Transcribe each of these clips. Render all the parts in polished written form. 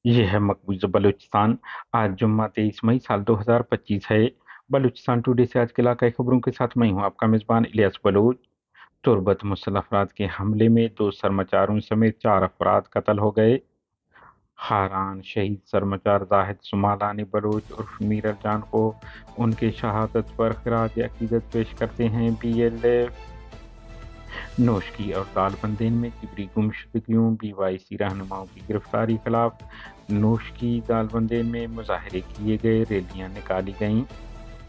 ये है मकबूजा बलूचिस्तान। आज जुम्मा 23 मई साल 2025 है। बलूचिस्तान टुडे से आज के इलाकाई खबरों के साथ मैं हूँ आपका मेजबान इलियास बलूच। तुर्बत मुसल्लह अफराद के हमले में 2 सरमाचारों समेत 4 अफराद कत्ल हो गए। हारान शहीद सरमाचार जाहिद सुमालानी बलूच उर्फ मीर जान को उनके शहादत पर खराज अकीदत पेश करते हैं BLF। नोशकी और दालबंदेन में जिबरी गुमशुदगियों BYC रहनुमाओं की गिरफ्तारी खिलाफ नोशकी दालबंदेन में मुजाहरे किए गए, रैलियां निकाली गईं।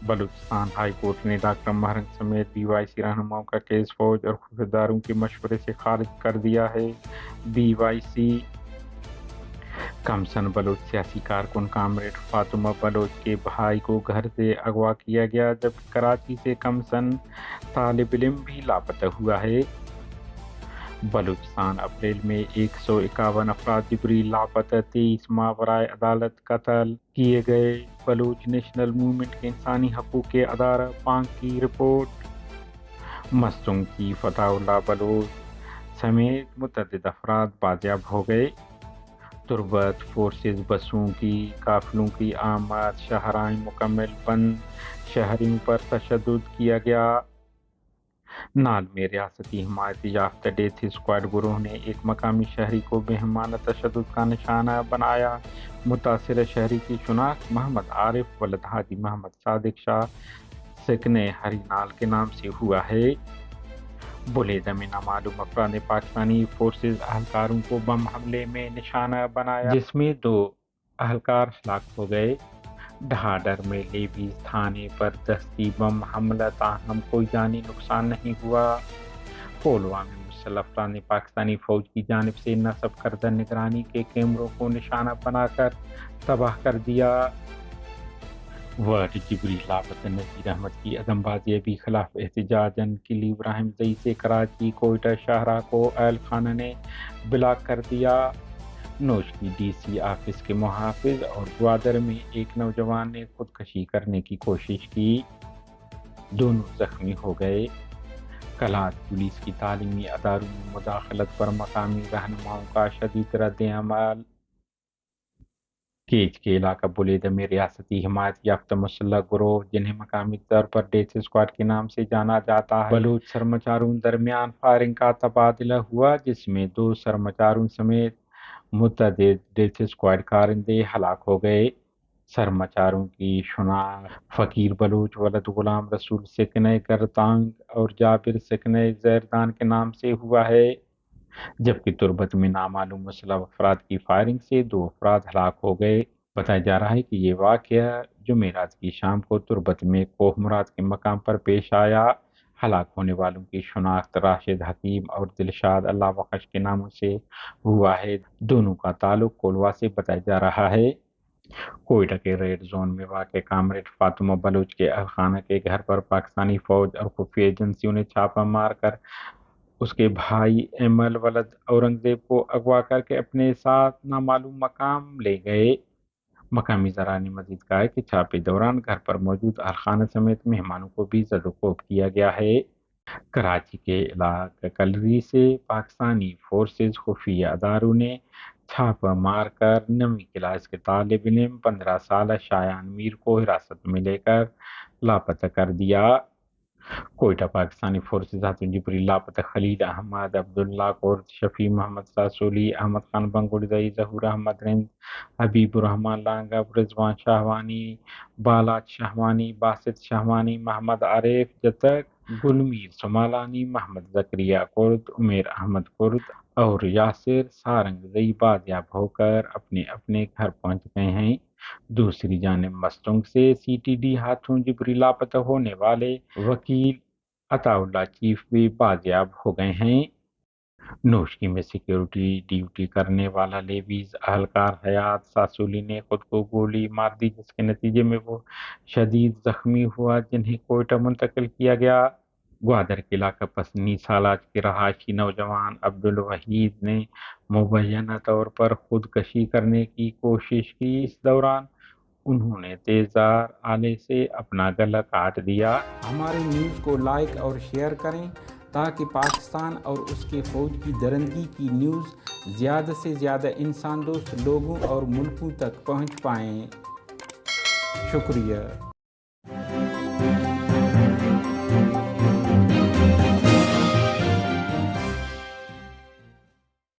बलूचिस्तान हाई कोर्ट ने डॉक्टर महरंग समेत BYC रहनुमाओं का केस फौज और खुफियादारों के मशवरे से खारिज कर दिया है। BYC कमसन बलोच सियासी कारकुन कामरेड फातिमा बलोच के भाई को घर से अगवा किया गया, जबकि कराची से कमसन तालिब इल्म भी लापता हुआ है। बलूचिस्तान अप्रैल में 151 अफराद जिबरी लापता, 23 मावराए अदालत कत्ल किए गए। बलूच नेशनल मूवमेंट के इंसानी हकूक़ के अदारा पाक की रिपोर्ट। मस्तूंग की फताउल्लाह बलूच समेत मुतअद्दिद अफराद बाजियाब हो गए। तुर्बत फोर्सेज बसों की काफिलों की आमद, शहराएं मुकम्मल बंद, शहरियों पर तशद्दुद किया गया। नाल में रियासती हिमायत याफ्ता डेथ स्क्वाड गुरोह ने एक मकामी शहरी को बेहमाना तशद्दुद का निशाना बनाया। मुतासिर शहरी की शुनाख्त मोहम्मद आरिफ वलद हाजी मोहम्मद सादिक शाह सिकने हरी नाल के नाम से हुआ है। बुलेदा में नामालूम अफराद ने पाकिस्तानी फोर्सेज अहलकारों को बम हमले में निशाना बनाया, जिसमें 2 अहलकार हलाक हो गए। ढाडर में लेवीज थाने पर दस्ती बम हमला, ताहम कोई जानी नुकसान नहीं हुआ। कोलवा में मुसल्लह अफराद ने पाकिस्तानी फौज की जानिब से नस्ब करदा निगरानी के कैमरों को निशाना बनाकर तबाह कर दिया। वर्ड जिबरी लापता नज़ीर अहमद की अदमबाजी खिलाफ एहतजाजन किली इब्राहिम जई से कराची कोयटा शाहरा को अहल खाना ने ब्लॉक कर दिया। नोश की DC ऑफिस के मुहाफिज और ग्वादर में एक नौजवान ने खुदकशी करने की कोशिश की, दोनों जख्मी हो गए। कलात पुलिस की तालीमी अदारों में मुदाखलत पर मकामी रहनुमाओं का शदीद रद्द-ए-अमल। केज के इलाका बुलेदा में रियासती हिमायत याफ्ता मुसल्लह गुरोह, जिन्हें मकामी तौर पर डेथ स्क्वाड के नाम से जाना जाता है, बलूच सरमाचारों दरमियान फायरिंग का तबादला हुआ, जिसमें 2 सरमाचारों समेत मुतअद्दिद डेथ स्क्वाड कारिंदे हलाक हो गए। सरमाचारों की शुनाख्त फ़कीर बलूच वलद गुलाम रसूल सिकने गरतांग और जाबिर सिकने जैरदान के नाम से हुआ है, जबकि तुर्बत में नामालूम मुसल्लह अफराद की फायरिंग से 2 अफराद हलाक हो गए। बताया जा रहा है कि ये वाक़या जुमेरात की शाम को तुर्बत में कोह मुराद के मकाम पर पेश आया। हलाक होने वालों की शुनाख्त राशिद हकीम और दिलशाद अल्लाह बख्श के नामों से हुआ है। दोनों का ताल्लुक कोलवा से बताया जा रहा है। कोयटा के रेड जोन में वाक़ कामरेड फातिमा बलूच के अहलखाना के घर पर पाकिस्तानी फौज और खुफिया एजेंसियों ने छापा मार कर उसके भाई एमल वलद औरंगजेब को अगवा करके अपने साथ नामालूम मकाम ले गए। मकामी ज़राए ने मजीद कहा है कि छापे दौरान घर पर मौजूद अरखाना समेत मेहमानों को भी ज़द-ओ-ख़ोफ किया गया है। कराची के इलाका कलरी से पाकिस्तानी फोर्सेज खुफिया अदारों ने छापा मारकर 9वीं क्लास के तालिब इल्म 15 साल शायान मीर को हिरासत में लेकर लापता कर दिया। कोयटा पाकिस्तानी फोर्सेज हाथों जिबरी लापता खलील अहमद, अब्दुल्ला कुर्द, शफी मोहम्मद सासोली, अहमद खान बंगुड़जई, जहूर अहमद रिंद, हबीबुर्रहमान लांगब, रिजवान शाहवानी, बालात शाहवानी, बासित शाहवानी, मोहम्मद आरिफ जतक, गुलमीर सुमालानी, मोहम्मद जकरिया कुर्द, उमेर अहमद कुर्द और यासिर सारंगजई बाजियाब होकर अपने अपने घर पहुंच गए हैं। दूसरी जानिब मस्तूंग से CTD हाथों जिबरी लापता होने वाले वकील अताउल्लाह चीफ भी बाजियाब हो गए हैं। नोशकी में सिक्योरिटी ड्यूटी करने वाला लेवीज अहलकार हयात सासोली ने खुद को गोली मार दी, जिसके नतीजे में वो शदीद जख्मी हुआ, जिन्हें कोयटा मुंतकिल किया गया। ग्वादर के इलाका पसनी सालाज के रहायशी नौजवान अब्दुल वहीद ने मुबैना तौर पर खुदकशी करने की कोशिश की। इस दौरान उन्होंने तेज़धार आले से अपना गला काट दिया। हमारी न्यूज़ को लाइक और शेयर करें تاکہ پاکستان اور اس کے فوج کی درندگی کی نیوز زیادہ سے زیادہ انسان دوست لوگوں اور ملکوں تک پہنچ پائیں۔ شکریہ۔